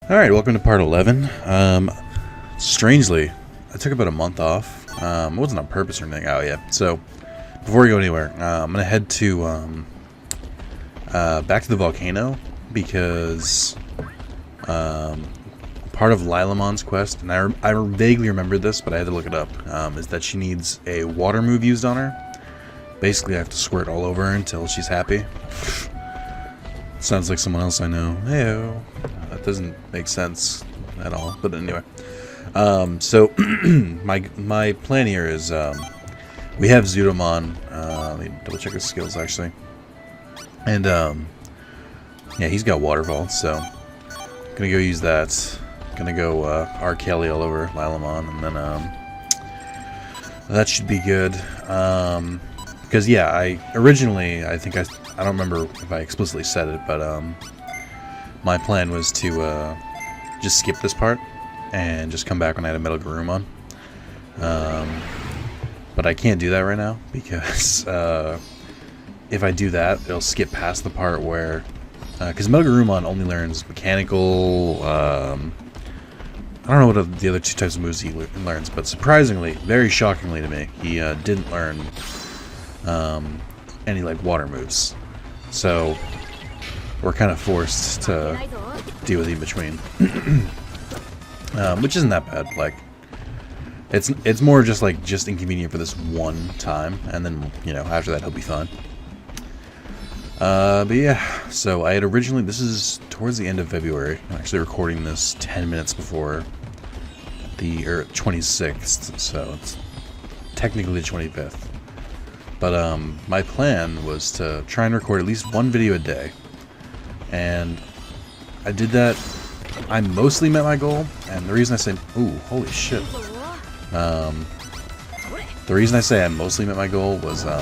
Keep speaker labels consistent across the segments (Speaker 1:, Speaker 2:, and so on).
Speaker 1: Alright, welcome to part 11. Strangely, I took about a month off. It wasn't on purpose or anything. Oh, yeah. So, before we go anywhere, I'm going to head to, back to the volcano, because, part of Lilamon's quest, and I vaguely remembered this, but I had to look it up, is that she needs a water move used on her. Basically, I have to squirt all over her until she's happy. Sounds like someone else I know. Hey-o. That doesn't make sense at all, but anyway. So my plan here is we have Digimon. Let me double check his skills actually, and yeah, he's got Waterfall, so gonna go use that. Gonna go Arcali all over Lilamon, and then that should be good. Because yeah, I think I don't remember if I explicitly said it, but my plan was to just skip this part and just come back when I had a Metal Garurumon. But I can't do that right now because if I do that, it'll skip past the part where because Metal Garurumon only learns mechanical. I don't know what the other two types of moves he learns, but surprisingly, very shockingly to me, he didn't learn any like water moves. So we're kind of forced to deal with in between, which isn't that bad. Like it's more just inconvenient for this one time, and then after that he'll be fine. But yeah, so I had originally, this is towards the end of February. I'm actually recording this 10 minutes before the 26th, so it's technically the 25th. But my plan was to try and record at least one video a day, and I did that. I mostly met my goal, and the reason I say, ooh, holy shit. The reason I say I mostly met my goal was I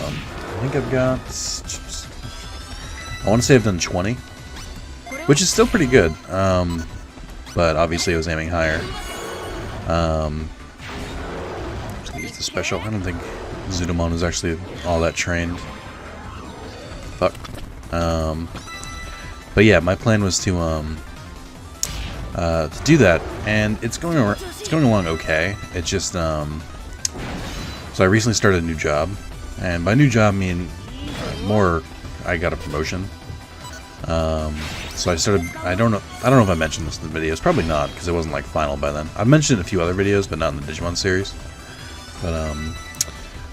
Speaker 1: think I've got, I want to say I've done 20, which is still pretty good, but obviously I was aiming higher. Just gonna use the special. I don't think Digimon was actually all that trained. Fuck. But yeah, my plan was to do that, and it's going along okay. It's just so I recently started a new job, and by new job I mean more I got a promotion. So I started. I don't know if I mentioned this in the videos. Probably not, because it wasn't like final by then. I've mentioned it in a few other videos, but not in the Digimon series. But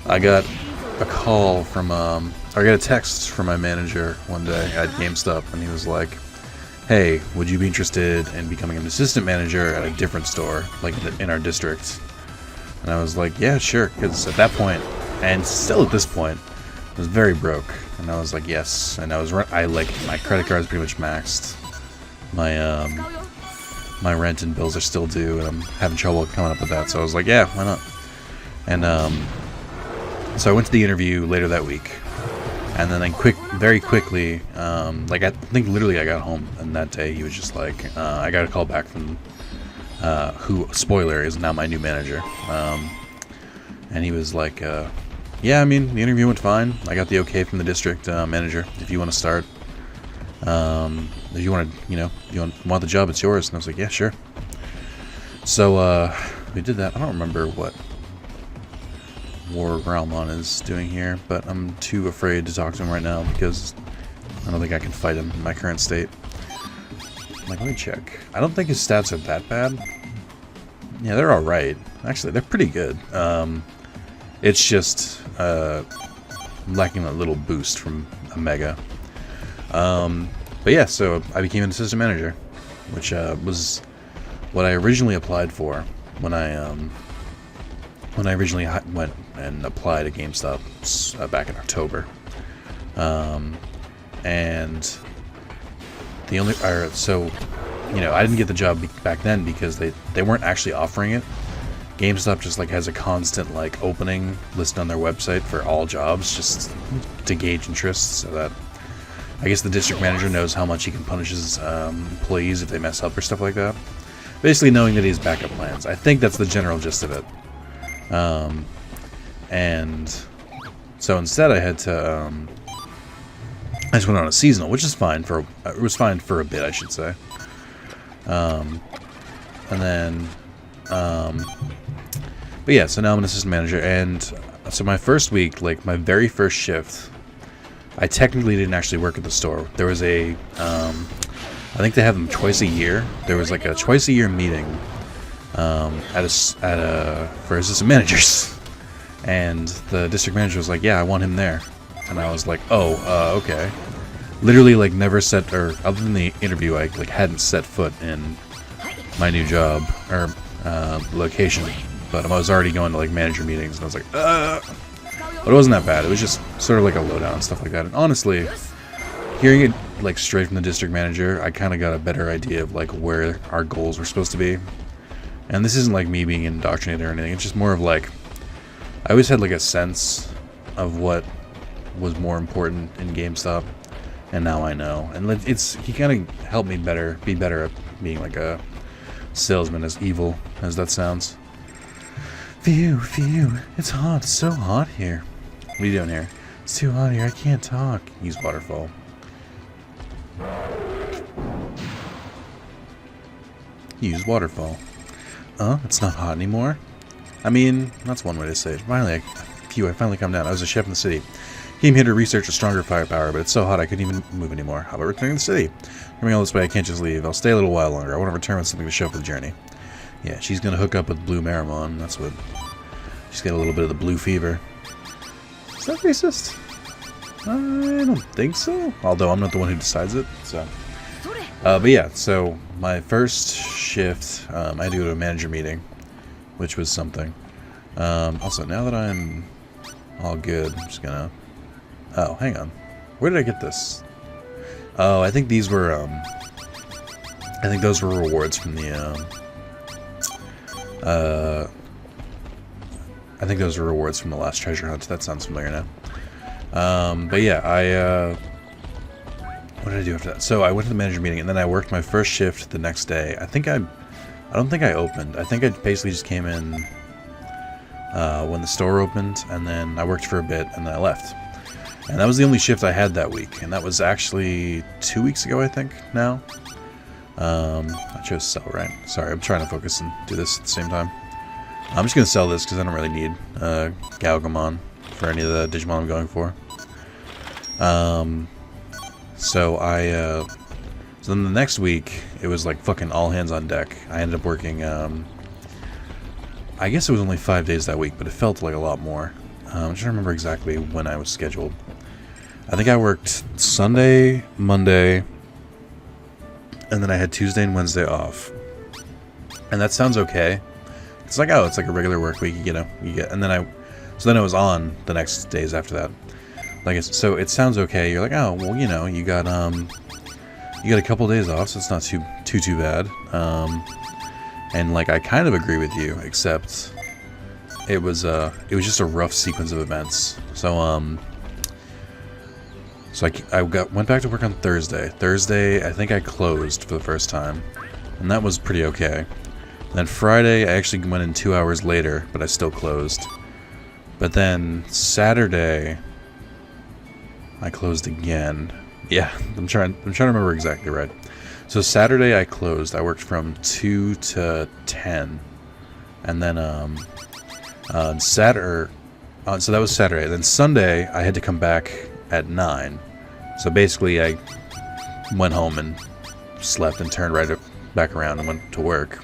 Speaker 1: I got a call from I got a text from my manager one day at GameStop, and he was like, "Hey, would you be interested in becoming an assistant manager at a different store, like in our district?" And I was like, "Yeah, sure," because at that point, and still at this point, I was very broke, and I was like, "Yes." And I like my credit card is pretty much maxed. My rent and bills are still due, and I'm having trouble coming up with that. So I was like, "Yeah, why not?" And so I went to the interview later that week, and then very quickly, like I think literally I got home, and that day he was just like, I got a call back from who, spoiler, is now my new manager, and he was like, yeah, I mean, the interview went fine. I got the okay from the district manager. If you want to start, if you want to, you want the job, it's yours. And I was like, yeah, sure. So we did that. I don't remember what War Growlmon is doing here, but I'm too afraid to talk to him right now because I don't think I can fight him in my current state. Like, let me check. I don't think his stats are that bad. Yeah, they're alright. Actually, they're pretty good. It's just lacking a little boost from a Mega. But yeah, so I became an assistant manager, which was what I originally applied for when I originally went and applied at GameStop back in October. And the only so I didn't get the job back then because they weren't actually offering it. GameStop just has a constant opening listed on their website for all jobs, just to gauge interest, so that I guess the district manager knows how much he can punish his employees if they mess up or stuff like that. Basically knowing that he has backup plans. I think that's the general gist of it. And so instead I had to I just went on a seasonal, which is fine it was fine for a bit, I should say. And then, but yeah, so now I'm an assistant manager, and so my first week, like my very first shift, I technically didn't actually work at the store. There was a, I think they have them twice a year. There was like a twice a year meeting, for assistant managers, and the district manager was like, "Yeah, I want him there," and I was like, "Oh, okay." Literally, like, never set, or other than the interview, I like hadn't set foot in my new job or location, but I was already going to like manager meetings, and I was like, but it wasn't that bad. It was just sort of like a lowdown and stuff like that. And honestly, hearing it like straight from the district manager, I kind of got a better idea of like where our goals were supposed to be. And this isn't like me being indoctrinated or anything. It's just more of like, I always had like a sense of what was more important in GameStop, and now I know. And he kind of helped me be better at being like a salesman, as evil as that sounds. Phew, it's hot, so hot here. What are you doing here? It's too hot here, I can't talk. Use waterfall. Use waterfall. It's not hot anymore? I mean, that's one way to say it. Finally, I finally come down. I was a chef in the city. Came here to research a stronger firepower, but it's so hot I couldn't even move anymore. How about returning to the city? Coming all this way, I can't just leave. I'll stay a little while longer. I want to return with something to show for the journey. Yeah, she's gonna hook up with Blue Marimon. That's what... She's got a little bit of the blue fever. Is that racist? I don't think so. Although I'm not the one who decides it, so... but yeah, so my first shift, I had to go to a manager meeting, which was something. Also, now that I'm all good, I'm just gonna... Oh, hang on. Where did I get this? Oh, I think these were, I think those were rewards from the, I think those were rewards from the last treasure hunt. That sounds familiar now. But yeah, what did I do after that? So I went to the manager meeting, and then I worked my first shift the next day. I don't think I opened. I think I basically just came in, when the store opened, and then I worked for a bit, and then I left. And that was the only shift I had that week, and that was actually 2 weeks ago, I think, now. I chose sell, right? Sorry, I'm trying to focus and do this at the same time. I'm just going to sell this because I don't really need Galgamon for any of the Digimon I'm going for. So then the next week, it was like fucking all hands on deck. I ended up working, I guess it was only 5 days that week, but it felt like a lot more. I'm trying to remember exactly when I was scheduled. I think I worked Sunday, Monday, and then I had Tuesday and Wednesday off. And that sounds okay. It's like, oh, it's like a regular work week, you get, and then I was on the next days after that. Like, so it sounds okay. You're like, oh, well, you got a couple days off, so it's not too bad. And like, I kind of agree with you, except it was just a rough sequence of events. So I went back to work on Thursday. Thursday, I think I closed for the first time, and that was pretty okay. And then Friday, I actually went in 2 hours later, but I still closed. But then Saturday, I closed again. Yeah, I'm trying to remember exactly right. So Saturday I closed. I worked from 2 to 10, and then so that was Saturday. Then Sunday I had to come back at 9. So basically I went home and slept and turned right back around and went to work.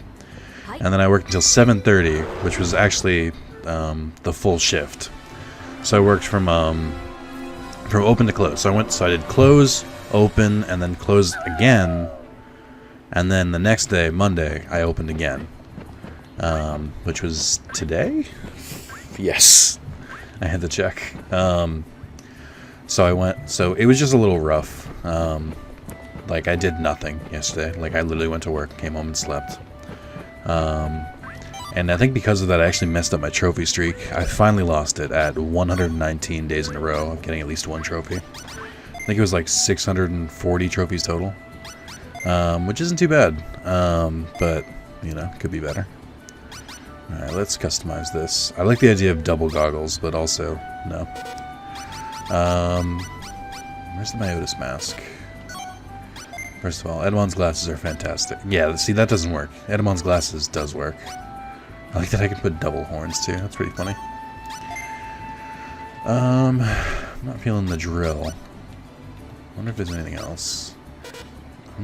Speaker 1: And then I worked until 7:30, which was actually the full shift. So I worked from open to close. So I did close, open, and then close again. And then the next day, Monday, I opened again, which was today. Yes, I had to check. So it was just a little rough. Like, I did nothing yesterday. Like, I literally went to work, came home, and slept. And I think because of that, I actually messed up my trophy streak. I finally lost it at 119 days in a row of getting at least one trophy. I think it was like 640 trophies total, which isn't too bad, but, could be better. Alright, let's customize this. I like the idea of double goggles, but also, no. Where's the Myotis mask? First of all, Edamon's glasses are fantastic. Yeah, see, that doesn't work. Edamon's glasses does work. I like that I can put double horns, too. That's pretty funny. I'm not feeling the drill. Wonder if there's anything else.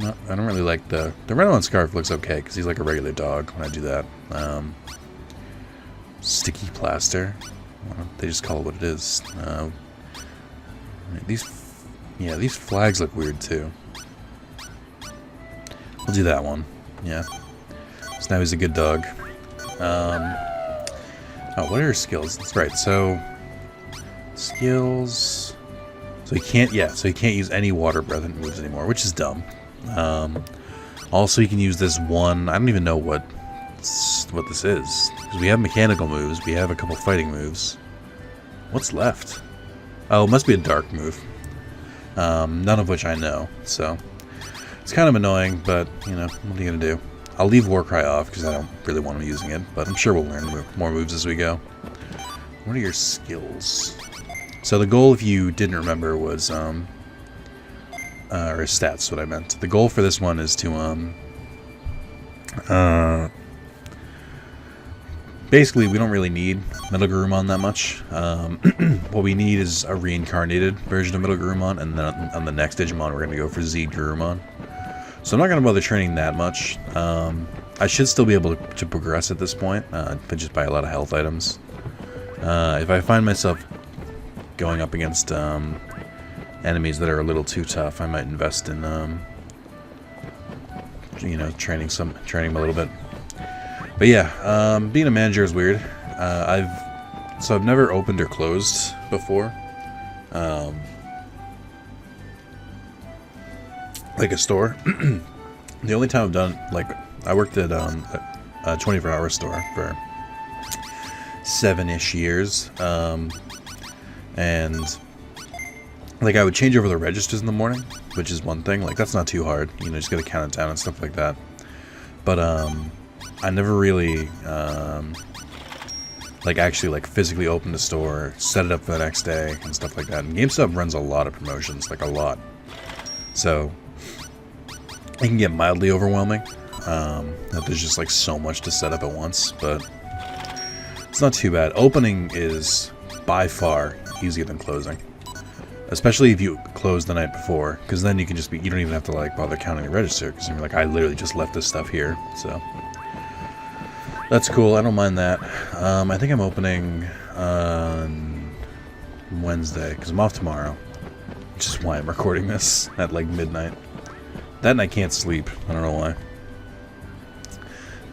Speaker 1: I don't really like the Redmon scarf looks okay, because he's like a regular dog when I do that. Sticky plaster. Well, they just call it what it is. These flags look weird, too. We'll do that one. Yeah. So now he's a good dog. Oh, what are his skills? That's right. So skills. So he can't. Yeah. So he can't use any water breath moves anymore, which is dumb. Also, he can use this one. I don't even know what this is, because we have mechanical moves. We have a couple fighting moves. What's left? Oh, it must be a dark move. None of which I know. So it's kind of annoying, but you know, what are you gonna do? I'll leave Warcry off because I don't really want him using it, but I'm sure we'll learn more moves as we go. What are your skills? So the goal, if you didn't remember, was or stats, what I meant. The goal for this one is to basically, we don't really need Metal Garurumon that much. What we need is a reincarnated version of Metal Garurumon, and then on the next Digimon, we're going to go for Z Garurumon. So I'm not going to bother training that much. I should still be able to progress at this point, but just buy a lot of health items. If I find myself going up against enemies that are a little too tough, I might invest in, you know, training them a little bit. But yeah, being a manager is weird. I've never opened or closed before. Like a store. The only time I've done, like, I worked at a 24-hour store for 7-ish years, and like I would change over the registers in the morning, which is one thing. Like, that's not too hard, you know, just gotta count it down and stuff like that. But I never really like actually like physically opened a store, set it up for the next day and stuff like that. And GameStop runs a lot of promotions, like a lot, so it can get mildly overwhelming. That there's just like so much to set up at once, but it's not too bad. Opening is by far easier than closing, especially if you close the night before, because then you can just you don't even have to like bother counting the register, because you're like, I literally just left this stuff here, so that's cool. I don't mind that. I think I'm opening on Wednesday because I'm off tomorrow, which is why I'm recording this at like midnight. That and I can't sleep. I don't know why.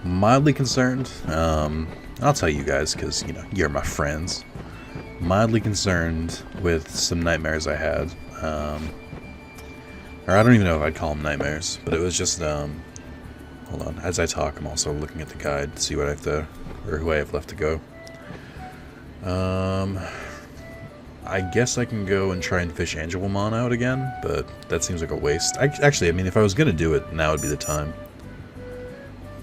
Speaker 1: Mildly concerned. I'll tell you guys because, you know, you're my friends. Mildly concerned with some nightmares I had. Or I don't even know if I'd call them nightmares, but it was just, hold on. As I talk, I'm also looking at the guide to see what I have to, or who I have left to go. I guess I can go and try and fish Angelmon out again, but that seems like a waste. Actually, I mean, if I was going to do it, now would be the time.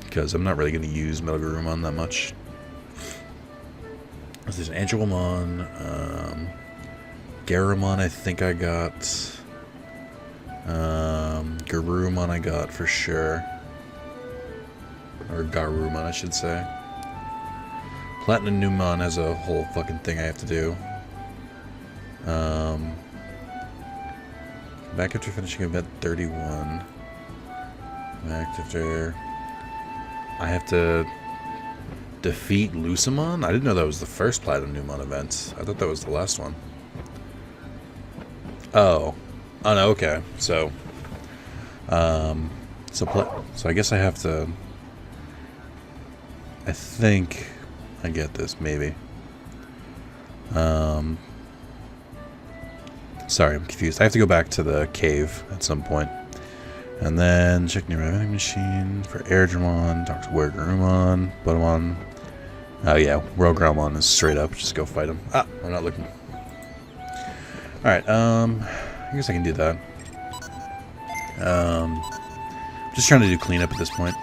Speaker 1: Because I'm not really going to use Metal Garurumon that much. There's Angelmon, Garurumon I think I got. Garurumon I got for sure. Or Garurumon, I should say. Platinum Numon has a whole fucking thing I have to do. Back after finishing event 31. Back after... I have to defeat Lucimon? I didn't know that was the first Platinum Numon event. I thought that was the last one. Oh. Oh no, okay. So... So I guess I have to... I think I get this, maybe. Sorry, I'm confused. I have to go back to the cave at some point. And then check near vending machine for Airdramon, talk to Garurumon, Butamon. Oh yeah, Rogramon is straight up. Just go fight him. Ah, I'm not looking. Alright, I guess I can do that. Just trying to do cleanup at this point.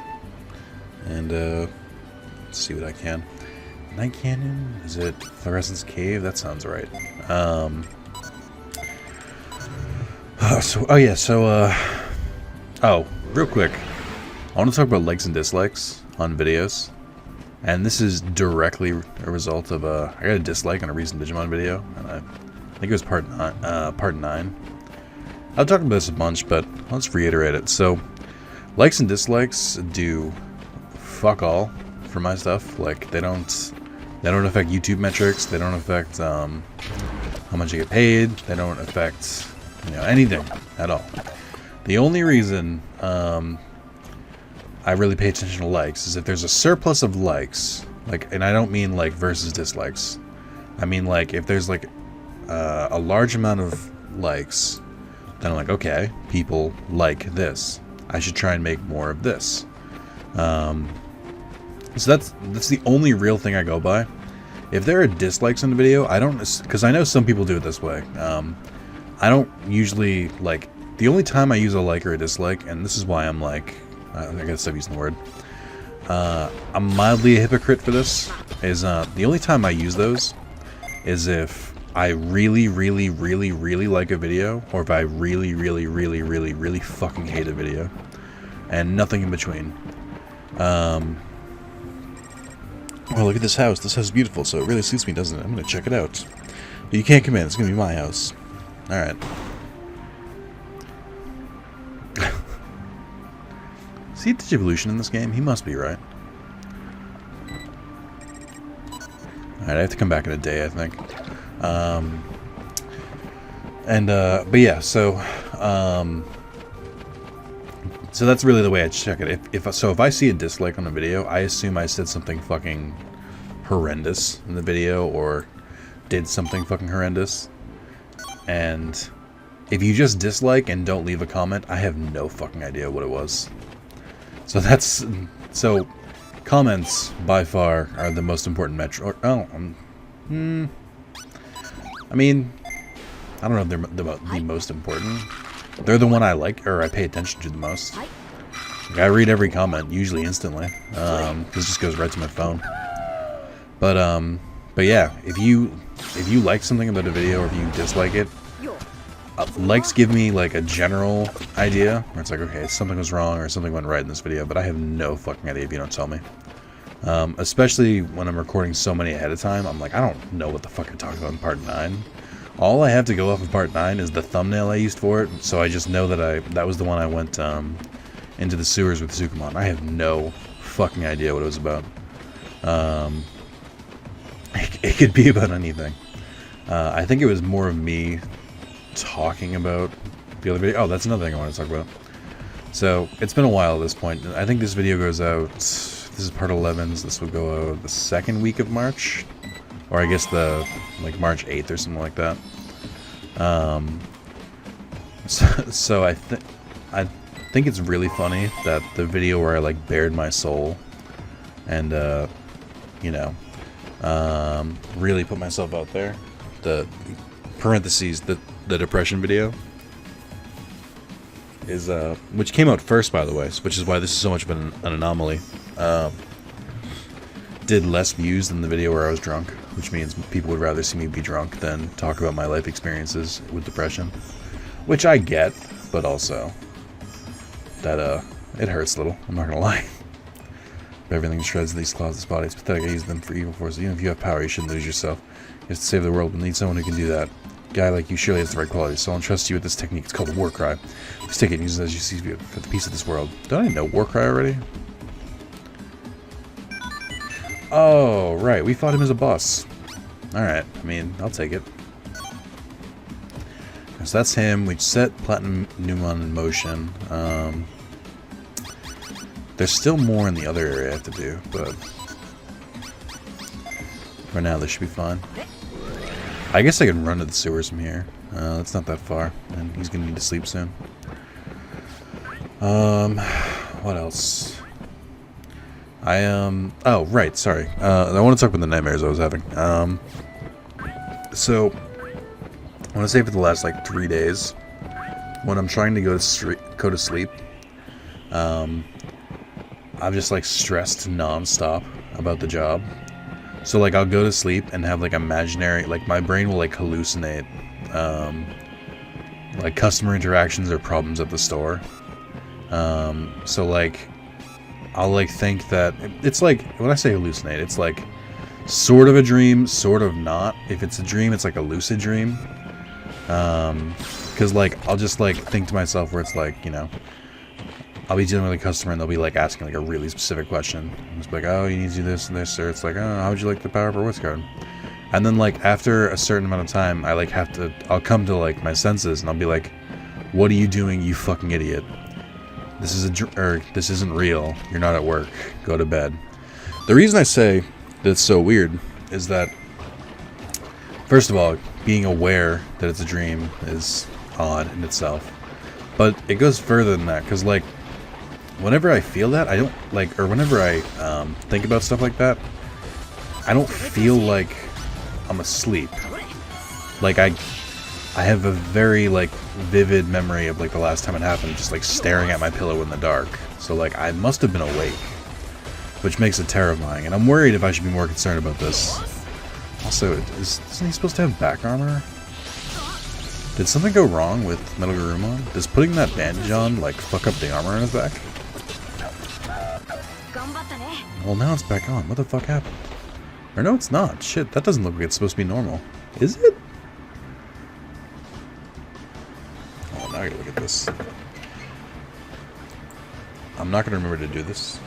Speaker 1: And, let's see what I can. Night Canyon? Is it Fluorescence Cave? That sounds right. Oh yeah, so, Oh, real quick. I want to talk about likes and dislikes on videos. And this is directly a result of I got a dislike on a recent Digimon video, and I think it was part 9. I've talked about this a bunch, but let's reiterate it. So, likes and dislikes do fuck all for my stuff. Like, they don't affect YouTube metrics. They don't affect how much you get paid. They don't affect anything at all. The only reason I really pay attention to likes is if there's a surplus of likes, like, and I don't mean like versus dislikes. I mean like if there's like a large amount of likes, then I'm like, okay, people like this. I should try and make more of this. So that's the only real thing I go by. If there are dislikes on the video, I don't, because I know some people do it this way. I don't usually like. The only time I use a like or a dislike, and this is why I'm like, I gotta stop using the word. I'm mildly a hypocrite for this. Is the only time I use those is if I really, really, really, really like a video, or if I really, really, really, really, really fucking hate a video, and nothing in between. Oh, look at this house. This house is beautiful, so it really suits me, doesn't it? I'm gonna check it out. But you can't come in. It's gonna be my house. All right. See Digivolution in this game? He must be right. Alright, I have to come back in a day, I think. But yeah, so that's really the way I check it. If I see a dislike on a video, I assume I said something fucking horrendous in the video, or did something fucking horrendous. And if you just dislike and don't leave a comment, I have no fucking idea what it was. So comments by far are the most important metric. I mean, I don't know if they're the most important. They're the one I like, or I pay attention to the most. Like, I read every comment, usually instantly, because it just goes right to my phone. But yeah, if you like something about a video, or if you dislike it, likes give me like a general idea, where it's like, okay, something was wrong or something went right in this video, but I have no fucking idea if you don't tell me. Especially when I'm recording so many ahead of time, I'm like, I don't know what the fuck I talked about in part 9. All I have to go off of part 9 is the thumbnail I used for it, so I just know that was the one I went into the sewers with Zukumon. I have no fucking idea what it was about. It could be about anything. I think it was more of me talking about the other video. Oh, that's another thing I want to talk about. So, it's been a while at this point. I think this video goes out, this is part 11, so this will go out the second week of March. Or I guess like March 8th or something like that. So I think it's really funny that the video where I like bared my soul and really put myself out there, the parentheses, the depression video is which came out first, by the way, which is why this is so much of an anomaly. Did less views than the video where I was drunk, which means people would rather see me be drunk than talk about my life experiences with depression, which I get, but also that it hurts a little, I'm not gonna lie. Everything shreds these claws, this body, it's pathetic. I use them for evil forces. Even if you have power, you shouldn't lose yourself. You have to save the world, but need someone who can do that. A guy like you surely has the right qualities. Someone trusts you with this technique. It's called a war cry. Please take it and use it as you see fit for the peace of this world. Don't I know war cry already? Oh, right. We fought him as a boss. Alright. I mean, I'll take it. So that's him. We set Platinum Numon in motion. There's still more in the other area I have to do, but for now this should be fine. I guess I can run to the sewers from here. That's not that far, and he's gonna need to sleep soon. What else? Oh, right, sorry. I want to talk about the nightmares I was having. So, I want to say for the last, like, 3 days, when I'm trying to go to sleep, I'm just, like, stressed non-stop about the job. So, like, I'll go to sleep and have, like, imaginary, like, my brain will, like, hallucinate, like, customer interactions or problems at the store. So like, I'll like think that it's like, when I say hallucinate, it's like sort of a dream, sort of not. If it's a dream, it's like a lucid dream. Because like, I'll just like think to myself where it's like, you know, I'll be dealing with a customer and they'll be like asking like a really specific question. It's like, oh, you need to do this and this, or it's like, oh, how would you like the power up rewards card? And then like after a certain amount of time, I like I'll come to like my senses and I'll be like, what are you doing, you fucking idiot? This is this isn't real. You're not at work. Go to bed. The reason I say that it's so weird is that, first of all, being aware that it's a dream is odd in itself. But it goes further than that, because like, whenever I feel that, I don't like, or whenever I think about stuff like that, I don't feel like I'm asleep. Like I have a very like vivid memory of like the last time it happened, just like staring at my pillow in the dark. So like I must have been awake, which makes it terrifying. And I'm worried if I should be more concerned about this. Also, isn't he supposed to have back armor? Did something go wrong with Metal Garurumon? Does putting that bandage on like fuck up the armor on his back? Well, now it's back on. What the fuck happened? Or no, it's not. Shit, that doesn't look like it's supposed to be normal. Is it? Oh, now I gotta look at this. I'm not gonna remember to do this,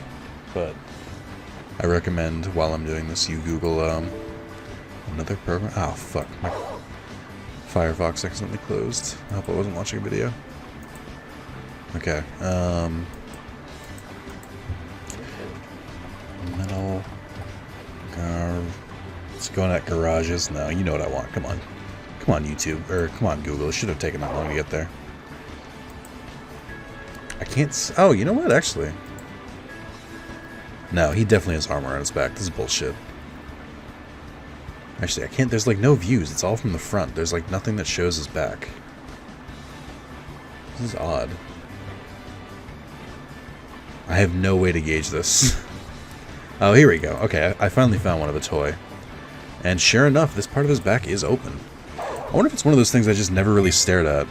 Speaker 1: but I recommend while I'm doing this, you Google another program. Oh fuck, my Firefox accidentally closed. I hope I wasn't watching a video. Okay. Metal. It's going at garages. No, you know what I want. Come on. Come on, YouTube. Or come on, Google. It should have taken that long to get there. I can't... Oh, you know what? Actually. No, he definitely has armor on his back. This is bullshit. Actually, I can't... There's like no views. It's all from the front. There's like nothing that shows his back. This is odd. I have no way to gauge this. Oh, here we go. Okay, I finally found one of a toy. And sure enough, this part of his back is open. I wonder if it's one of those things I just never really stared at.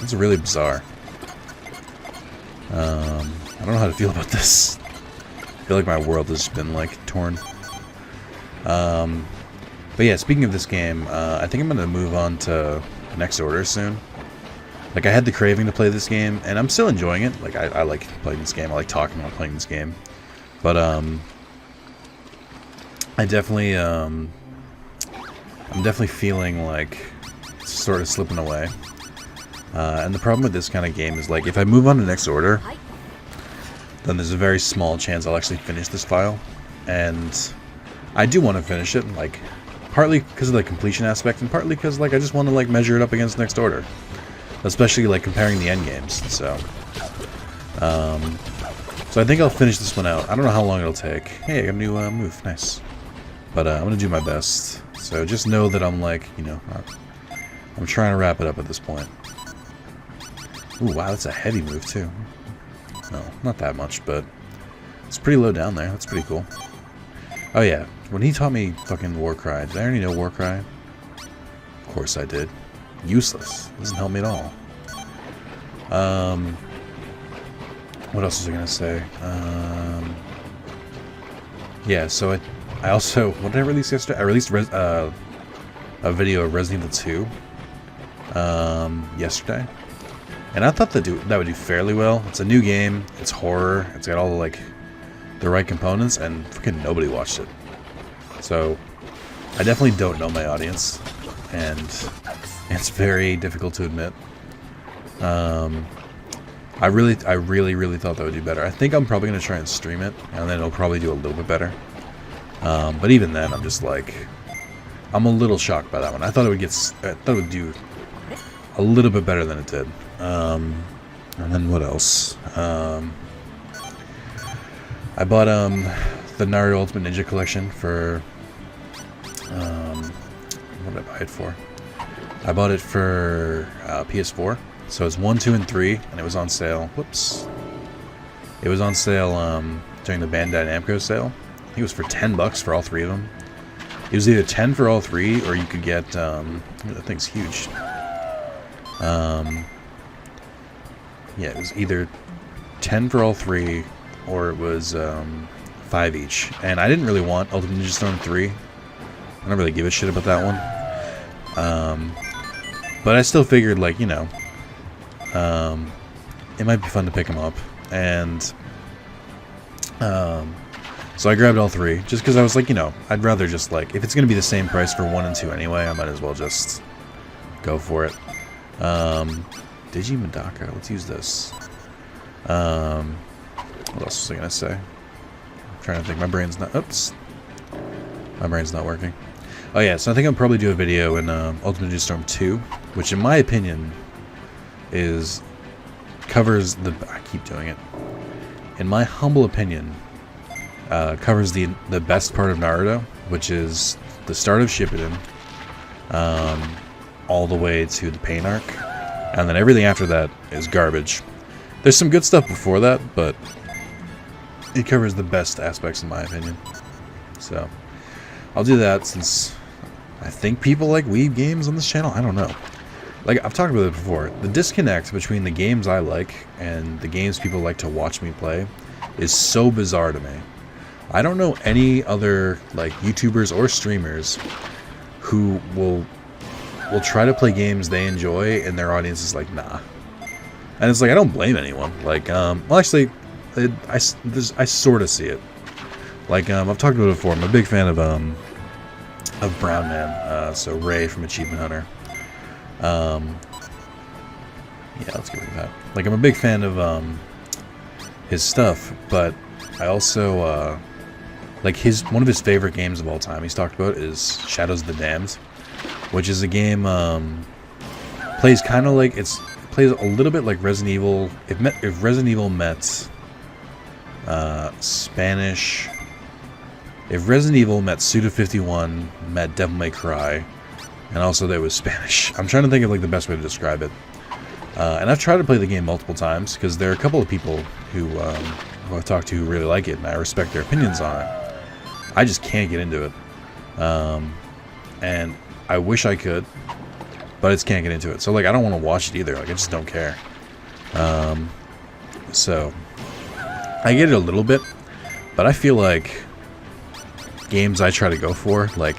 Speaker 1: It's really bizarre. I don't know how to feel about this. I feel like my world has been, like, torn. But yeah, speaking of this game, I think I'm going to move on to Next Order soon. Like, I had the craving to play this game, and I'm still enjoying it. Like, I like playing this game. I like talking while playing this game. But, I definitely, I'm definitely feeling like it's sort of slipping away. And the problem with this kind of game is, like, if I move on to Next Order, then there's a very small chance I'll actually finish this file. And I do want to finish it, like, partly because of the completion aspect, and partly because, like, I just want to, like, measure it up against Next Order. Especially, like, comparing the endgames, so... So I think I'll finish this one out. I don't know how long it'll take. Hey, I got a new move. Nice. But I'm going to do my best. So just know that I'm like, you know, I'm trying to wrap it up at this point. Ooh, wow, that's a heavy move too. No, not that much, but it's pretty low down there. That's pretty cool. Oh yeah, when he taught me fucking Warcry, did I already know Warcry? Of course I did. Useless. Doesn't help me at all. What else was I gonna say? Yeah, so I also... What did I release yesterday? I released a video of Resident Evil 2 yesterday. And I thought that would do fairly well. It's a new game. It's horror. It's got all the, like, the right components, and freaking nobody watched it. So, I definitely don't know my audience. And it's very difficult to admit. I really thought that would do better. I think I'm probably going to try and stream it, and then it'll probably do a little bit better. But even then, I'm just like... I'm a little shocked by that one. I thought it would do a little bit better than it did. And then what else? I bought the Naruto Ultimate Ninja Collection for... what did I buy it for? I bought it for PS4. So it's 1, 2, and 3, and it was on sale. Whoops. It was on sale during the Bandai Namco sale. I think it was for $10 for all 3 of them. It was either 10 for all 3, or you could get... that thing's huge. Yeah, it was either 10 for all 3, or it was 5 each. And I didn't really want Ultimate Ninja Storm 3. I don't really give a shit about that one. But I still figured, like, you know, it might be fun to pick them up. And so I grabbed all 3, just because I was like, you know, I'd rather just, like, if it's going to be the same price for 1 and 2 anyway, I might as well just go for it. Digimon, let's use this. What else was I going to say? I'm trying to think. My brain's not... Oops. My brain's not working. Oh yeah, so I think I'll probably do a video in Ultimate Ninja Storm 2, which in my opinion covers the... I keep doing it. In my humble opinion, covers the best part of Naruto, which is the start of Shippuden, all the way to the Pain arc, and then everything after that is garbage. There's some good stuff before that, but it covers the best aspects in my opinion. So I'll do that, since I think people like weeb games on this channel. I don't know. Like, I've talked about it before. The disconnect between the games I like and the games people like to watch me play is so bizarre to me. I don't know any other, like, YouTubers or streamers who will try to play games they enjoy and their audience is like, nah. And it's like, I don't blame anyone. Like, well, actually, I sort of see it. Like, I've talked about it before. I'm a big fan of Brown Man, so Ray from Achievement Hunter. Yeah, let's get rid of that. Like, I'm a big fan of his stuff, but I also like one of his favorite games of all time he's talked about is Shadows of the Damned, which is a game plays kind of like plays a little bit like Resident Evil. If Resident Evil met Spanish, if Resident Evil met Suda 51, met Devil May Cry, and also there was Spanish. I'm trying to think of like the best way to describe it. And I've tried to play the game multiple times because there are a couple of people who I've talked to who really like it, and I respect their opinions on it. I just can't get into it. And I wish I could, but I just can't get into it. So, like, I don't want to watch it either. Like, I just don't care. So, I get it a little bit, but I feel like games I try to go for, like,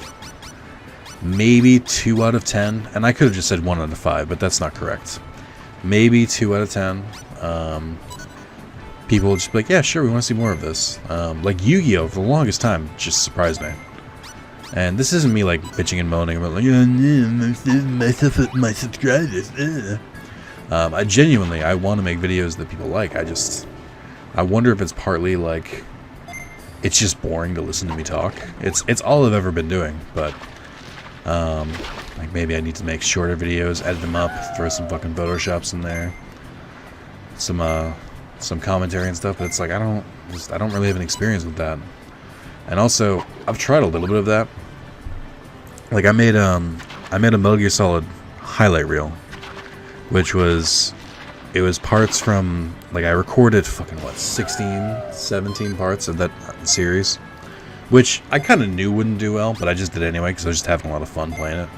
Speaker 1: maybe 2 out of 10, and I could have just said 1 out of 5, but that's not correct. Maybe 2 out of 10. People will just be like, yeah, sure, we want to see more of this. Like Yu-Gi-Oh! For the longest time just surprised me. And this isn't me like bitching and moaning about like, my subscribers. I genuinely, I want to make videos that people like. I wonder if it's partly like it's just boring to listen to me talk. It's all I've ever been doing, but like maybe I need to make shorter videos, edit them up, throw some fucking photoshops in there, some commentary and stuff. But it's like I don't really have an experience with that. And also, I've tried a little bit of that. Like I made a Metal Gear Solid highlight reel, which was parts from, like, I recorded fucking what, 16, 17 parts of that series, which I kind of knew wouldn't do well, but I just did anyway because I was just having a lot of fun playing it.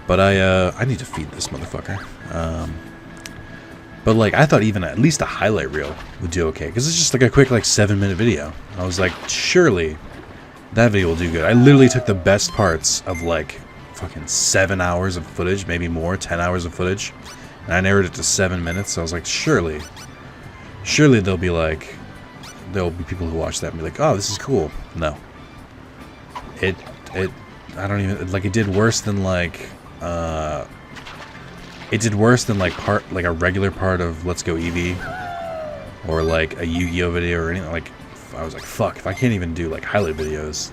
Speaker 1: But I need to feed this motherfucker. But like I thought even at least a highlight reel would do okay, because it's just like a quick like 7-minute video. I was like, surely that video will do good. I literally took the best parts of like fucking 7 hours of footage, maybe more, 10 hours of footage, and I narrowed it to 7 minutes. So I was like, surely there'll be people who watch that and be like, oh, this is cool. No, I don't even, like, it did worse than like a regular part of Let's Go Eevee, or like a Yu-Gi-Oh video or anything. Like, I was like, fuck, if I can't even do like highlight videos.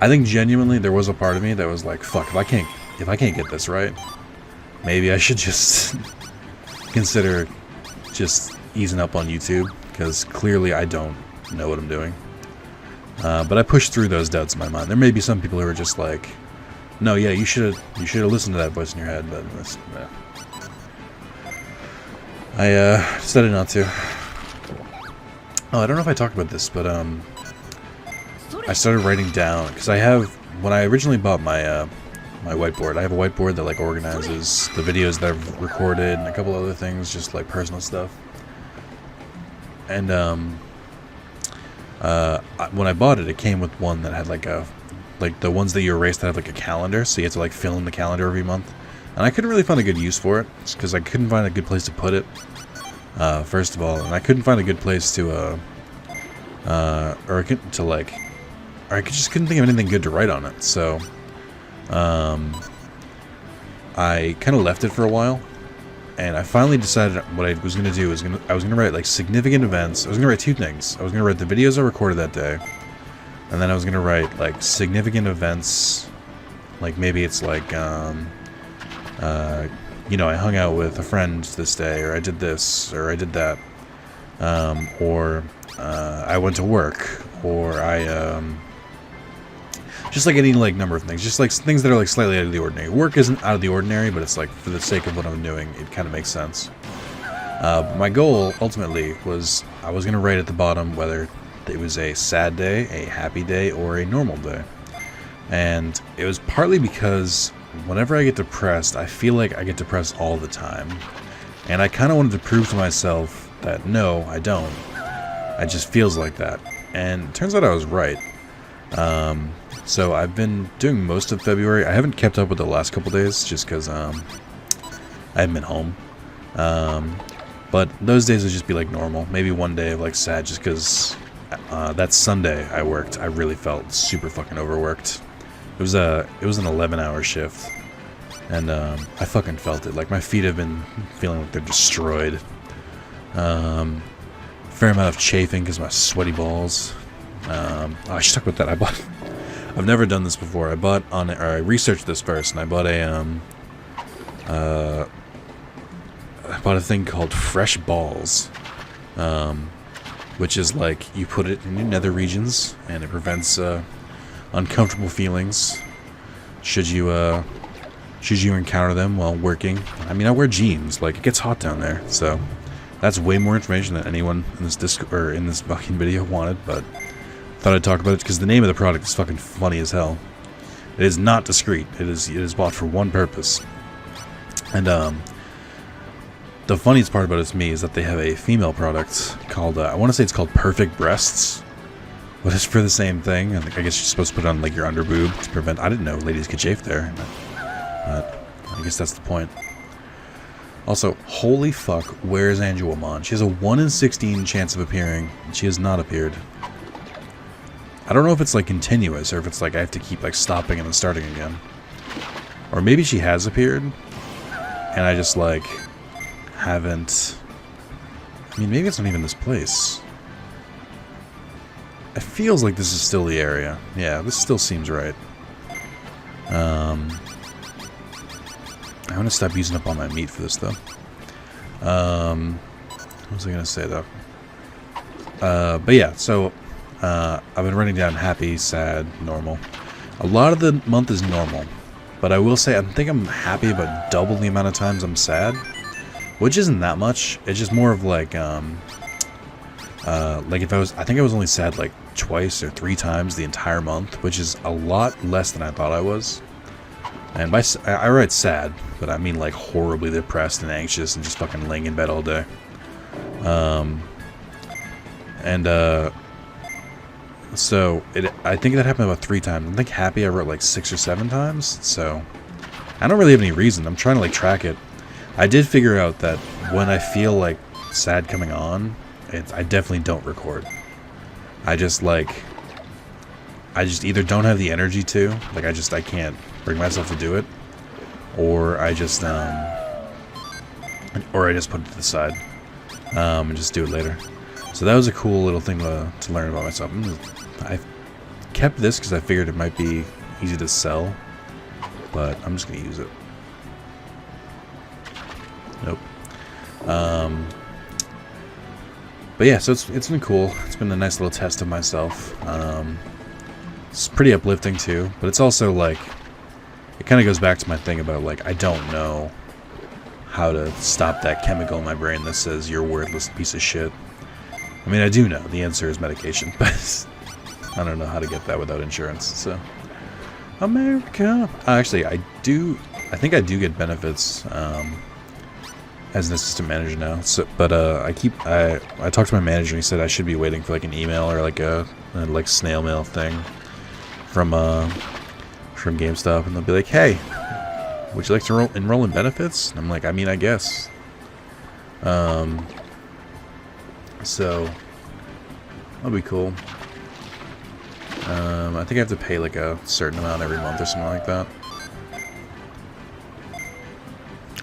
Speaker 1: I think genuinely there was a part of me that was like, fuck, if I can't get this right, maybe I should just consider just easing up on YouTube, because clearly I don't know what I'm doing. But I pushed through those doubts in my mind. There may be some people who are just like, no, yeah, you should have listened to that voice in your head, but I decided not to. Oh, I don't know if I talked about this, but I started writing down, because when I originally bought my my whiteboard. I have a whiteboard that like organizes the videos that I've recorded and a couple other things, just like personal stuff. And when I bought it, it came with one that had like the ones that you erase that have like a calendar, so you have to like fill in the calendar every month. And I couldn't really find a good use for it, because I couldn't find a good place to put it. First of all, and I couldn't find a good place to I just couldn't think of anything good to write on it. So I kind of left it for a while, and I finally decided what I was going to do is I was going to write like significant events. I was going to write two things. I was going to write the videos I recorded that day, and then I was going to write like significant events, like maybe it's like you know, I hung out with a friend this day, or I did this, or I did that, or I went to work, or I just like any like number of things, just like things that are like slightly out of the ordinary. Work isn't out of the ordinary, but it's like for the sake of what I'm doing, it kind of makes sense. My goal ultimately was I was gonna write at the bottom whether it was a sad day, a happy day, or a normal day, and it was partly because whenever I get depressed, I feel like I get depressed all the time, and I kind of wanted to prove to myself that no, I don't. It just feels like that, and it turns out I was right. So I've been doing most of February. I haven't kept up with the last couple days just because I haven't been home. But those days would just be like normal. Maybe one day of like sad just because that Sunday I worked. I really felt super fucking overworked. It was an 11-hour shift, and I fucking felt it. Like my feet have been feeling like they're destroyed. Fair amount of chafing because my sweaty balls. I should talk about that. I've never done this before. I researched this first, and I bought a thing called Fresh Balls, which is like you put it in your nether regions, and it prevents uncomfortable feelings should you encounter them while working. I mean, I wear jeans. Like, it gets hot down there, so that's way more information than anyone in this fucking video wanted, but thought I'd talk about it because the name of the product is fucking funny as hell. It is not discreet. It is bought for one purpose. And the funniest part about it to me is that they have a female product called I want to say it's called Perfect Breasts, but it's for the same thing. I guess you're supposed to put it on like your underboob to prevent. I didn't know ladies could chafe there, but I guess that's the point. Also, holy fuck, where is Digimon? She has a 1 in 16 chance of appearing, and she has not appeared. I don't know if it's like continuous, or if it's like I have to keep like stopping and then starting again. Or maybe she has appeared, and I just like haven't... I mean, maybe it's not even this place. It feels like this is still the area. Yeah, this still seems right. I want to stop using up all my meat for this, though. What was I going to say, though? But yeah, so I've been writing down happy, sad, normal. A lot of the month is normal, but I will say I think I'm happy about double the amount of times I'm sad, which isn't that much. It's just more of like if I think I was only sad like twice or 3 times the entire month, which is a lot less than I thought I was. And I write sad, but I mean like horribly depressed and anxious and just fucking laying in bed all day. So I think that happened about 3 times. I think happy I wrote like 6 or 7 times. So I don't really have any reason. I'm trying to like track it. I did figure out that when I feel like sad coming on, I definitely don't record. I just either don't have the energy to, like I can't bring myself to do it, or I just put it to the side and just do it later. So that was a cool little thing to learn about myself. I kept this because I figured it might be easy to sell, but I'm just gonna use it. Nope. But yeah, so it's been cool. It's been a nice little test of myself. It's pretty uplifting too, but it's also like, it kind of goes back to my thing about like, I don't know how to stop that chemical in my brain that says you're a worthless piece of shit. I mean, I do know the answer is medication, but I don't know how to get that without insurance. So America. Actually, I think I do get benefits as an assistant manager now. So, but I talked to my manager and he said I should be waiting for like an email or like a like snail mail thing from GameStop, and they'll be like, "Hey, would you like to enroll in benefits?" And I'm like, "I mean, I guess." So that'll be cool. I think I have to pay like a certain amount every month or something like that.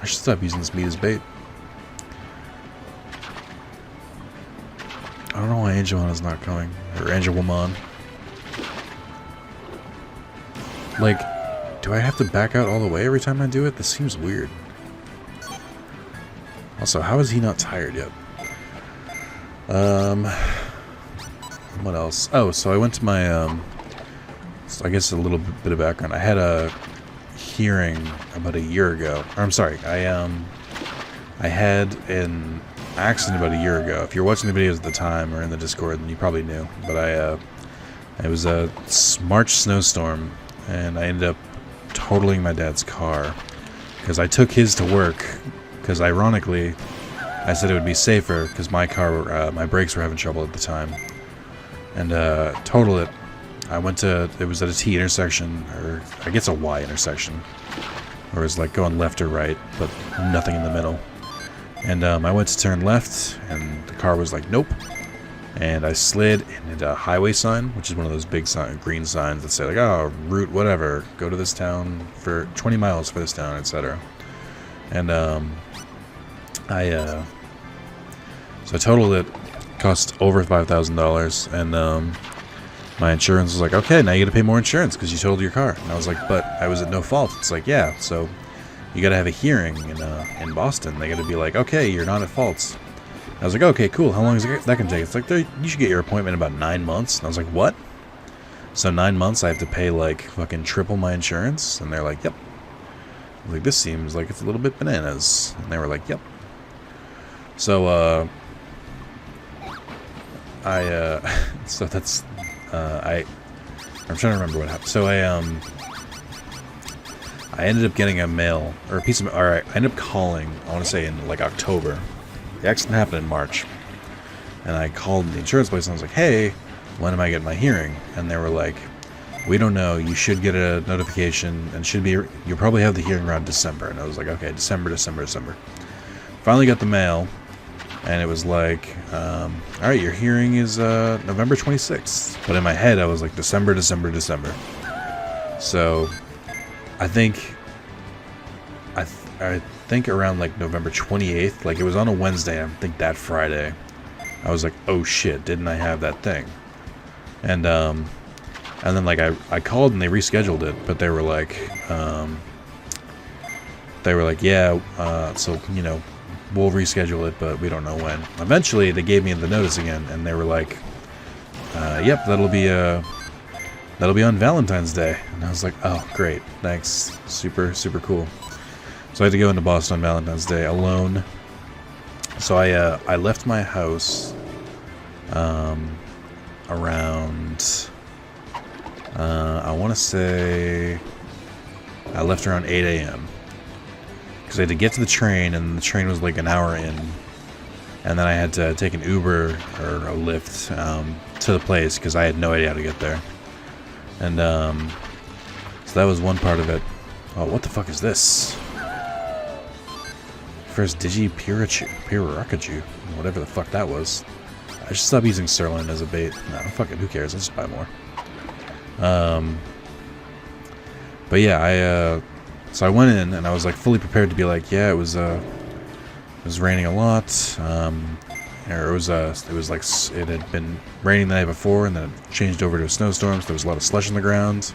Speaker 1: I should stop using this meat as bait. I don't know why Angelmon is not coming. Or Angelmon. Like, do I have to back out all the way every time I do it? This seems weird. Also, how is he not tired yet? What else? Oh, so I went to my, so I guess a little bit of background. I had a hearing about a year ago. Or, I'm sorry, I had an accident about a year ago. If you're watching the videos at the time or in the Discord, then you probably knew. But it was a March snowstorm, and I ended up totaling my dad's car. Because I took his to work, because ironically, I said it would be safer, because my car, my brakes were having trouble at the time. And totaled it. I went to, it was at a T intersection, or I guess a Y intersection, where it was like going left or right, but nothing in the middle. And I went to turn left, and the car was like, nope. And I slid and hit a highway sign, which is one of those big green signs that say like, oh, route whatever, go to this town for 20 miles for this town, etc. And so I totaled it. Cost over $5,000, and my insurance was like, okay, now you gotta pay more insurance because you totaled your car. And I was like, but I was at no fault. It's like, yeah, so you gotta have a hearing in Boston. They gotta be like, okay, you're not at fault. I was like, okay, cool. How long is that gonna take? It's like, you should get your appointment in about 9 months. And I was like, what? So 9 months I have to pay like fucking triple my insurance? And they're like, yep. I was like, this seems like it's a little bit bananas. And they were like, yep. So so that's, I'm trying to remember what happened. So I ended up getting a mail, or a piece of, I ended up calling, I want to say in like October. The accident happened in March. And I called the insurance place and I was like, hey, when am I getting my hearing? And they were like, we don't know, you should get a notification, and you'll probably have the hearing around December. And I was like, okay, December. Finally got the mail. And it was like, alright, your hearing is November 26th. But in my head, I was like, December. So, I think around like November 28th, like it was on a Wednesday, I think that Friday, I was like, oh shit, didn't I have that thing? And then like I called and they rescheduled it, but they were like, yeah, so, you know, we'll reschedule it, but we don't know when. Eventually, they gave me the notice again, and they were like, yep, that'll be on Valentine's Day. And I was like, oh, great, thanks, super cool. So I had to go into Boston on Valentine's Day alone. So I left my house around, I want to say, I left around 8 a.m. Because I had to get to the train, and the train was like an hour in, and then I had to take an Uber or a Lyft to the place because I had no idea how to get there. And so that was one part of it. Oh, what the fuck is this? First Pirachu, whatever the fuck that was. I should stop using sirloin as a bait. No, fuck it, who cares? I'll just buy more. But yeah, so I went in and I was like fully prepared to be like, yeah, it was raining a lot, or it was like, it had been raining the night before, and then it changed over to a snowstorm, so there was a lot of slush on the ground.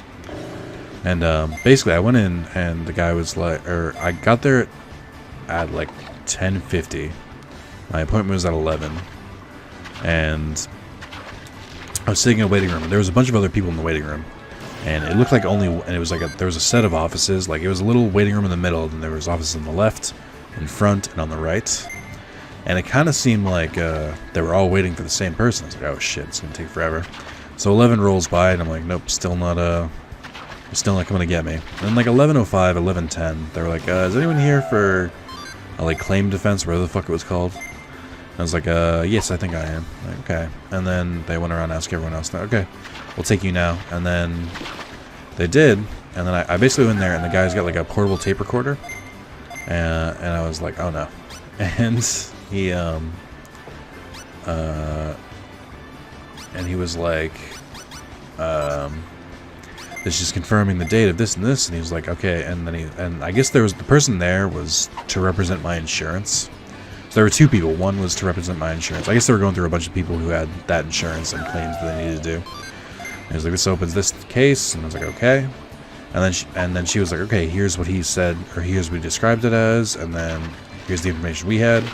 Speaker 1: And basically I went in and the guy was like, I got there at like 10:50. My appointment was at 11, and I was sitting in a waiting room, and there was a bunch of other people in the waiting room. And it looked like and it was like there was a set of offices, like it was a little waiting room in the middle, and there was offices on the left, in front, and on the right. And it kind of seemed like they were all waiting for the same person. I was like, oh shit, it's gonna take forever. So 11 rolls by, and I'm like, nope, still not They're still not coming to get me. And then like 11:05, 11:10, they were like, is anyone here for a like claim defense, whatever the fuck it was called? And I was like, yes, I think I am. Like, okay. And then they went around asking everyone else, okay, we'll take you now. And then they did. And then I basically went in there, and the guy's got like a portable tape recorder. And I was like, oh no. And he was like, it's just confirming the date of this and this, and he was like, okay. And then I guess there was the person there was to represent my insurance. So there were two people. One was to represent my insurance. I guess they were going through a bunch of people who had that insurance and claims that they needed to do. And he was like, this opens this case, and I was like, okay. And then she was like, okay, here's what he said, or here's what he described it as, and then here's the information we had.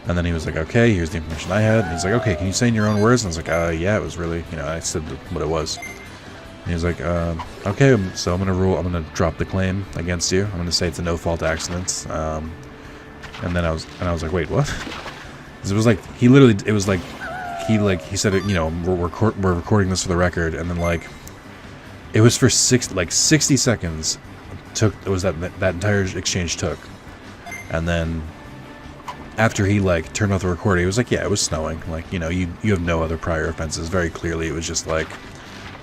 Speaker 1: And then he was like, okay, here's the information I had. And he's like, okay, can you say in your own words? And I was like, yeah, it was really, I said what it was. And he was like, okay, so I'm gonna drop the claim against you. I'm gonna say it's a no-fault accident. And then I was like, wait, what? It was like, he said, we're recording this for the record, and then like, it was for 60 seconds. It was that entire exchange took, and then after he like turned off the recording, he was like, yeah, it was snowing. Like, you have no other prior offenses. Very clearly, it was just like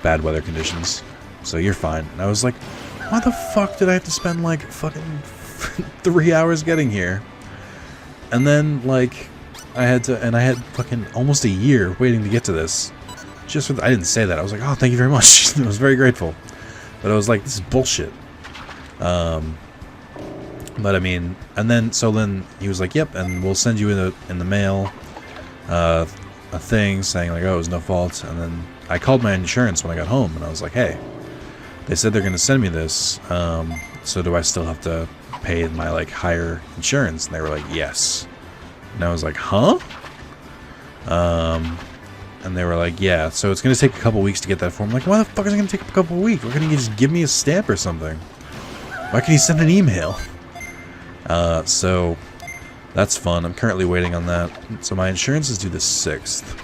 Speaker 1: bad weather conditions, so you're fine. And I was like, why the fuck did I have to spend like fucking 3 hours getting here? And then like I had fucking almost a year waiting to get to this. Just I didn't say that. I was like, oh, thank you very much. I was very grateful. But I was like, this is bullshit. But I mean, and then he was like, yep, and we'll send you in the mail a thing saying like, oh, it was no fault. And then I called my insurance when I got home, and I was like, hey, they said they're going to send me this. So do I still have to pay my like higher insurance? And they were like, yes. And I was like, huh? And they were like, yeah, so it's going to take a couple weeks to get that form. I'm like, why the fuck is it going to take a couple weeks? Why can't you just give me a stamp or something? Why can't you send an email? So that's fun. I'm currently waiting on that. So my insurance is due the 6th.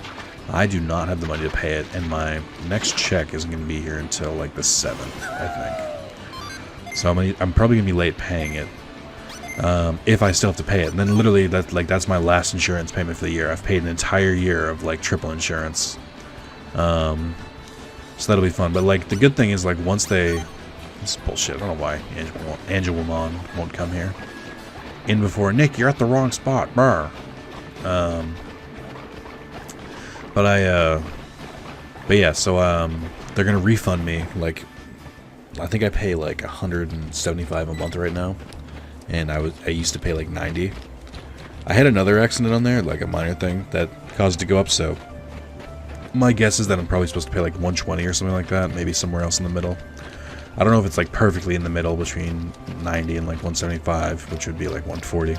Speaker 1: I do not have the money to pay it, and my next check isn't going to be here until like the 7th, I think. So I'm probably going to be late paying it. If I still have to pay it. And then literally that's my last insurance payment for the year. I've paid an entire year of like triple insurance. So that'll be fun. But like the good thing is like once this is bullshit. I don't know why Angela won't come here. In before Nick, you're at the wrong spot. Brr. But yeah, so they're gonna refund me like I think I pay like $175 a month right now. And I used to pay like $90. I had another accident on there, like a minor thing, that caused it to go up, so my guess is that I'm probably supposed to pay like $120 or something like that, maybe somewhere else in the middle. I don't know if it's like perfectly in the middle between 90 and like 175, which would be like 140.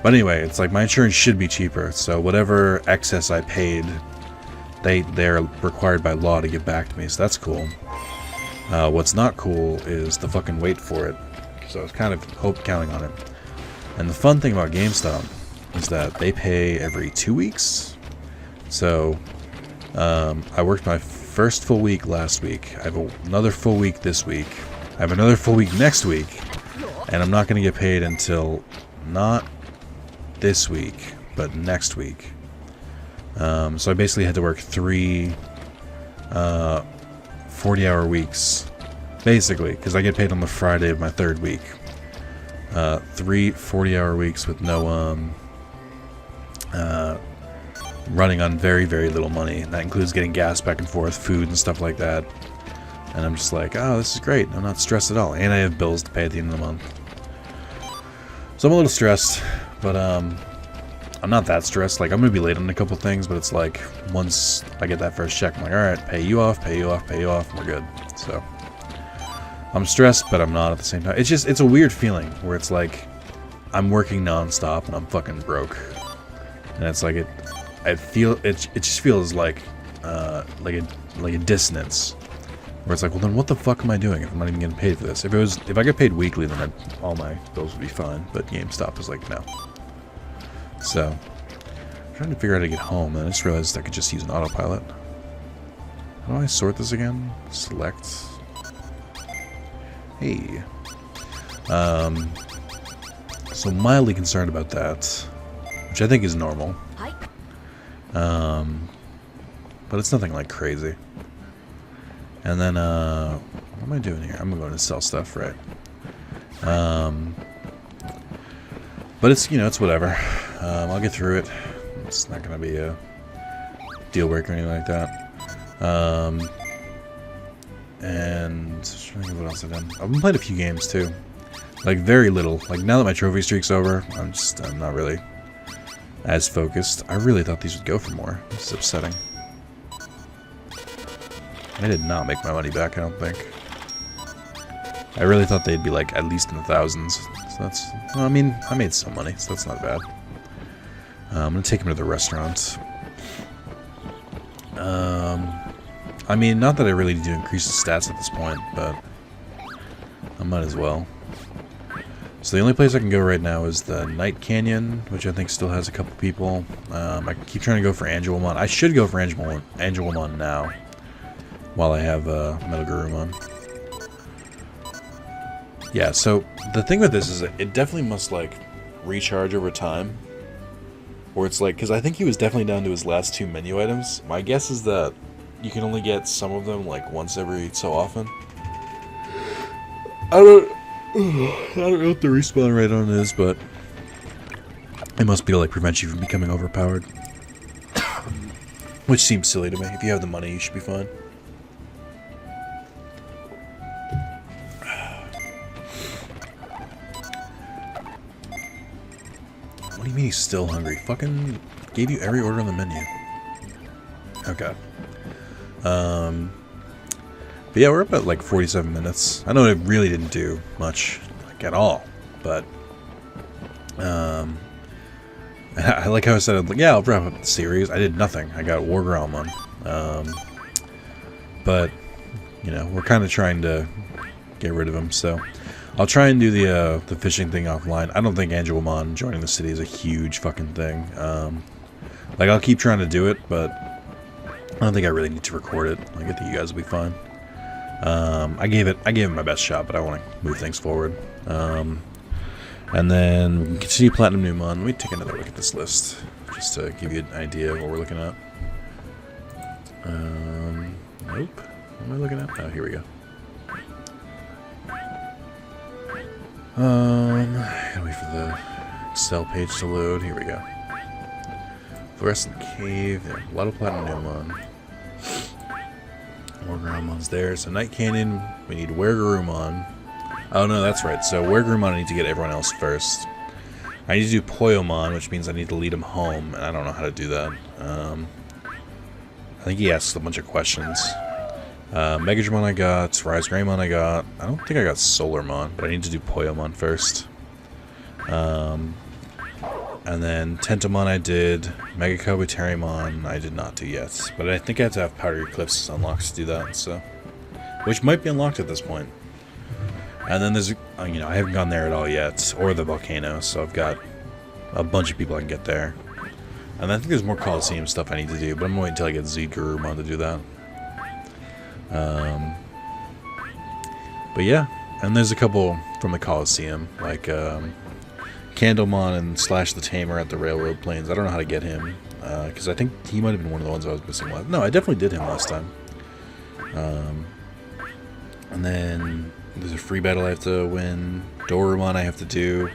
Speaker 1: But anyway, it's like my insurance should be cheaper, so whatever excess I paid, they're required by law to give back to me, so that's cool. What's not cool is the fucking wait for it. So I was kind of counting on it. And the fun thing about GameStop is that they pay every 2 weeks. So I worked my first full week last week. I have another full week this week. I have another full week next week. And I'm not going to get paid until not this week, but next week. So I basically had to work 3 40-hour weeks. Basically, because I get paid on the Friday of my 3rd week. 3 40-hour weeks with no, running on very, very little money. And that includes getting gas back and forth, food and stuff like that. And I'm just like, oh, this is great. I'm not stressed at all. And I have bills to pay at the end of the month. So I'm a little stressed, but, I'm not that stressed. Like, I'm going to be late on a couple things, but it's like, once I get that first check, I'm like, alright, pay you off, and we're good. So I'm stressed, but I'm not at the same time. It's a weird feeling where it's like I'm working non-stop and I'm fucking broke. And it's like it just feels like a dissonance where it's like, well, then what the fuck am I doing if I'm not even getting paid for this? If I get paid weekly, then all my bills would be fine. But GameStop is like, no. So I'm trying to figure out how to get home, and I just realized I could just use an autopilot. How do I sort this again? Select. Hey. So mildly concerned about that, which I think is normal. But it's nothing like crazy. And then, what am I doing here? I'm going to sell stuff, right? But it's, you know, it's whatever. I'll get through it. It's not going to be a deal breaker or anything like that. And I'm trying to think of what else I've done. I've been playing a few games too. Like very little. Like now that my trophy streak's over, I'm not really as focused. I really thought these would go for more. This is upsetting. I did not make my money back, I don't think. I really thought they'd be like at least in the thousands. So that's, well, I mean, I made some money, so that's not bad. I'm gonna take him to the restaurant. I mean, not that I really need to increase the stats at this point, but I might as well. So the only place I can go right now is the Night Canyon, which I think still has a couple people. I keep trying to go for Angelomon. I should go for Angelomon now, while I have Metal Garurumon. Yeah, so the thing with this is it definitely must, like, recharge over time. Or it's like, because I think he was definitely down to his last 2 menu items. My guess is that you can only get some of them, like, once every so often. I don't know what the respawn rate on it is, but it must be to, like, prevent you from becoming overpowered. Which seems silly to me. If you have the money, you should be fine. What do you mean he's still hungry? Fucking gave you every order on the menu. Okay. But yeah, we're about like 47 minutes. I know it really didn't do much, like at all, but I like how I said, like, yeah, I'll wrap up the series. I did nothing. I got War Gromon. But you know, we're kind of trying to get rid of him, so I'll try and do the fishing thing offline. I don't think Angelomon joining the city is a huge fucking thing. Like, I'll keep trying to do it, but I don't think I really need to record it. Like, I think you guys will be fine. I gave it my best shot, but I want to move things forward. And then we can continue Platinum Numon. Let me take another look at this list, just to give you an idea of what we're looking at. Nope. What am I looking at? Oh, here we go. Gotta wait for the Excel page to load. Here we go. Fluorescent Cave. Yeah, a lot of Platinum Numon. More Garumon's there. So Night Canyon, we need Were Garurumon. Oh no, that's right. So Were Garurumon, I need to get everyone else first. I need to do Poyomon, which means I need to lead him home, and I don't know how to do that. I think he asks a bunch of questions. Megadramon I got, Rise Greymon I got. I don't think I got Solarmon, but I need to do Poyomon first. And then Tentomon I did, Mega Kabuterimon I did not do yet. But I think I have to have Powder Eclipse unlocked to do that, so. Which might be unlocked at this point. And then there's, you know, I haven't gone there at all yet, or the volcano, so I've got a bunch of people I can get there. And I think there's more Coliseum stuff I need to do, but I'm waiting until I get Z Garurumon to do that. But yeah, and there's a couple from the Coliseum, like Candlemon and Slash the Tamer at the Railroad Plains. I don't know how to get him, because I think he might have been one of the ones I was missing last. No, I definitely did him last time. And then there's a free battle I have to win. Dorumon I have to do.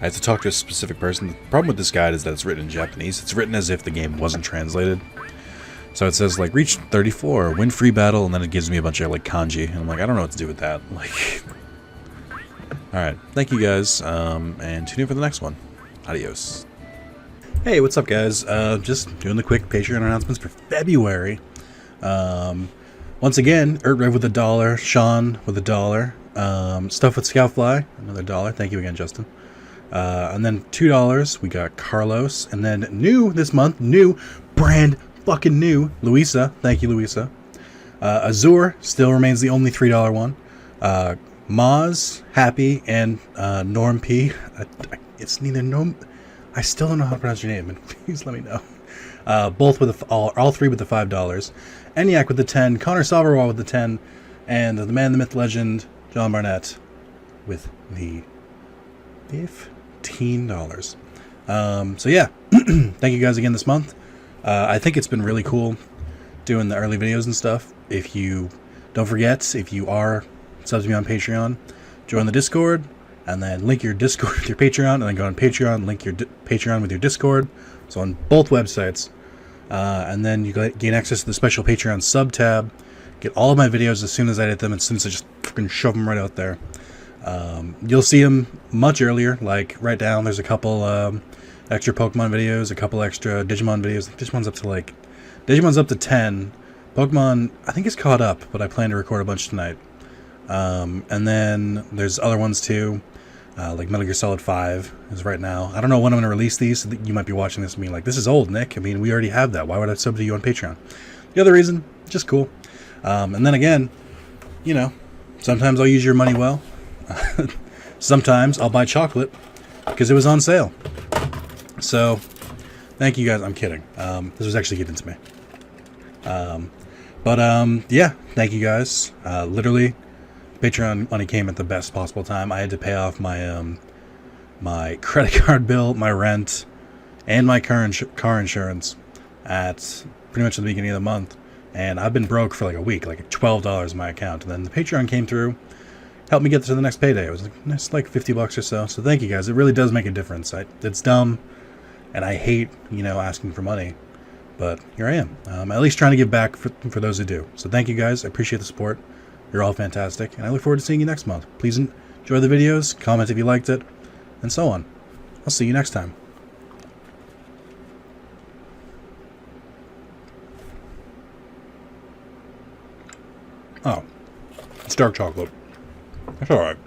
Speaker 1: I have to talk to a specific person. The problem with this guide is that it's written in Japanese. It's written as if the game wasn't translated. So it says, like, reach 34, win free battle, and then it gives me a bunch of, like, kanji. And I'm like, I don't know what to do with that. Like, alright, thank you guys, and tune in for the next one. Adios. Hey, what's up, guys? Just doing the quick Patreon announcements for February. Once again, Ertrev with $1, Sean with $1, Stuff with Scoutfly, another $1. Thank you again, Justin. And then $2, we got Carlos, and then new this month, brand fucking new, Luisa. Thank you, Luisa. Azure still remains the only $3 one. Maz, Happy, and Norm P. It's neither Norm. I still don't know how to pronounce your name, and please let me know. Both with all three with the $5. ENIAC with the 10. Connor Salverwall with the 10. And the man, the myth, legend, John Barnett with the $15. So yeah, thank you guys again this month. I think it's been really cool doing the early videos and stuff. If you don't forget, if you are subs me on Patreon, join the Discord, and then link your Discord with your Patreon, and then go on Patreon, link your Patreon with your Discord. So on both websites. And then you gain access to the special Patreon sub tab. Get all of my videos as soon as I edit them, as soon as I just freaking shove them right out there. You'll see them much earlier, like right now there's a couple extra Pokemon videos, a couple extra Digimon videos. Digimon's up to 10. Pokemon, I think, is caught up, but I plan to record a bunch tonight. And then there's other ones too, like Metal Gear Solid 5 is right now. I don't know when I'm going to release these, so you might be watching this and being like, this is old, Nick. I mean, we already have that. Why would I sub to you on Patreon? The other reason, just cool. And then again, you know, sometimes I'll use your money well. Sometimes I'll buy chocolate because it was on sale. So, thank you guys. I'm kidding. This was actually given to me. Yeah, thank you guys. Literally, Patreon money came at the best possible time. I had to pay off my my credit card bill, my rent, and my car insurance at pretty much the beginning of the month. And I've been broke for like a week, like $12 in my account. And then the Patreon came through, helped me get to the next payday. It was like $50 or so. So thank you guys. It really does make a difference. It's dumb, and I hate, asking for money. But here I am, at least trying to give back for those who do. So thank you guys. I appreciate the support. You're all fantastic. And I look forward to seeing you next month. Please enjoy the videos, comment if you liked it, and so on. I'll see you next time. Oh, it's dark chocolate. That's alright.